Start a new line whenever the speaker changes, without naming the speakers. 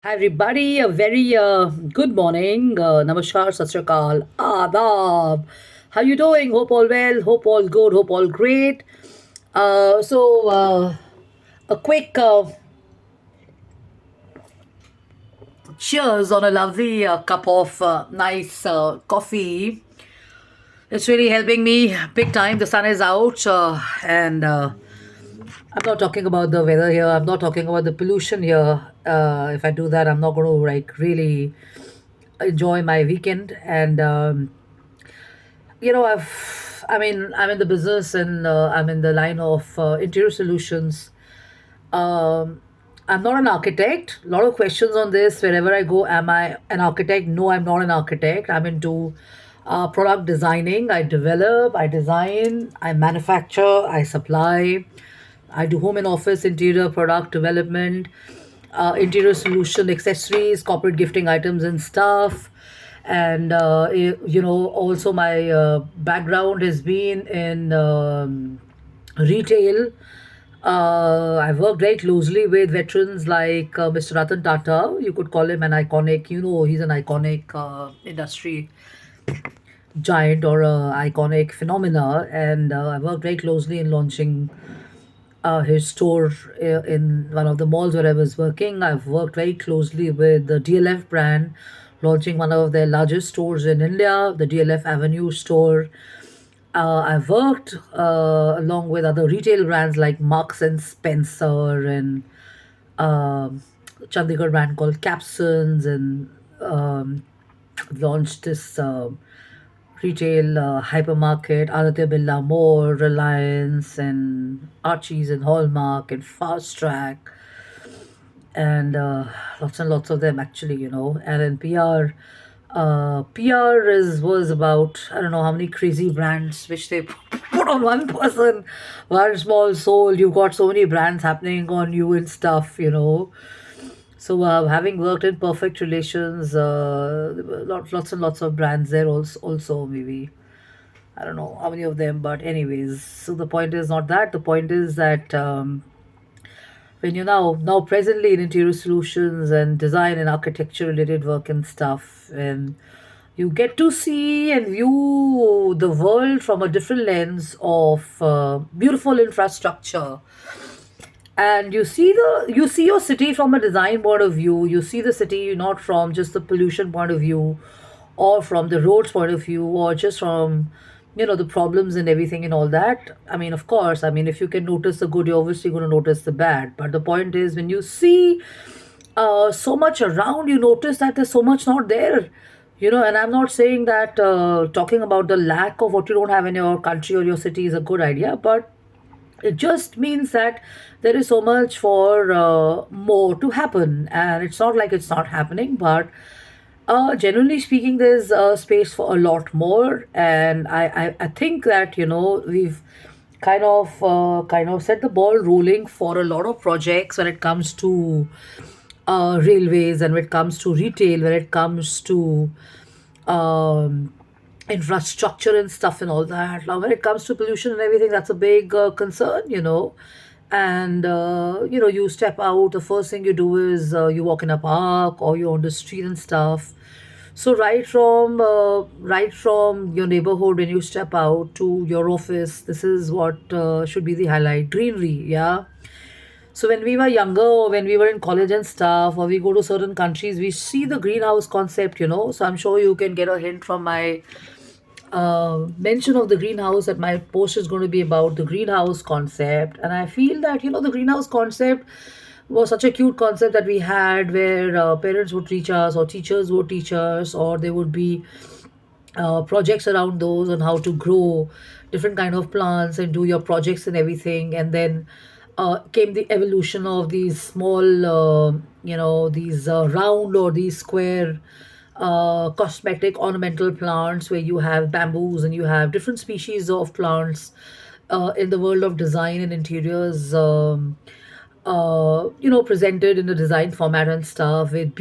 Hi everybody, a very good morning. Namaskar, Sat Sri Akal, Adab. How you doing? Hope all well, hope all good, hope all great. A quick cheers on a lovely cup of nice coffee. It's really helping me big time. The sun is out, and I'm not talking about the weather here. I'm not talking about the pollution here. If I do that, I'm not going to like really enjoy my weekend. And I'm in the business and I'm in the line of interior solutions. Um, I'm not an architect. A lot of questions on this wherever I go. Am I an architect? No, I'm not an architect. I'm into product designing. I develop, I design, I manufacture, I supply. I do home and office interior product development, interior solution accessories, corporate gifting items and stuff. And also my background has been in retail. I've worked very closely with veterans like Mr. Ratan Tata. You could call him an iconic, he's an iconic industry giant or a iconic phenomena. And I worked very closely in launching his store in one of the malls where I was working. I've worked very closely with the DLF brand, launching one of their largest stores in India, the DLF Avenue store. I've worked along with other retail brands like Marks and Spencer and um Chandigarh brand called Capsons, and um, launched this retail hypermarket, Aditya Birla Mall, Reliance, and Archie's and Hallmark and Fast Track, and lots and lots of them actually, And in PR, PR is was about I don't know how many crazy brands which they put on one person, one small soul. You've got so many brands happening on you and stuff. So having worked in perfect relations, lots and lots of brands there also maybe. I don't know how many of them, but anyways. So the point is not that. The point is that when you're now presently in interior solutions and design and architecture related work and stuff, and you get to see and view the world from a different lens of beautiful infrastructure, and you see your city from a design point of view. You see the city not from just the pollution point of view, or from the roads point of view, or just from the problems and everything and all that. I mean, of course, I mean, if you can notice the good, you're obviously going to notice the bad. But the point is, when you see so much around, you notice that there's so much not there. And I'm not saying that talking about the lack of what you don't have in your country or your city is a good idea, but it just means that there is so much for more to happen, and it's not like it's not happening, but generally speaking, there's space for a lot more. And I think that we've kind of set the ball rolling for a lot of projects when it comes to railways, and when it comes to retail, when it comes to um, infrastructure and stuff and all that. Now, when it comes to pollution and everything, that's a big concern. And you step out. The first thing you do is you walk in a park or you're on the street and stuff. So right from your neighborhood, when you step out to your office, this is what should be the highlight: greenery. Yeah. So when we were younger, or when we were in college and stuff, or we go to certain countries, we see the greenhouse concept. So I'm sure you can get a hint from my mention of the greenhouse, that my post is going to be about the greenhouse concept. And I feel that the greenhouse concept was such a cute concept that we had, where parents would teach us, or teachers would teach us, or there would be projects around those on how to grow different kind of plants and do your projects and everything. And then came the evolution of these small these round or these square cosmetic ornamental plants, where you have bamboos and you have different species of plants in the world of design and interiors, presented in a design format and stuff with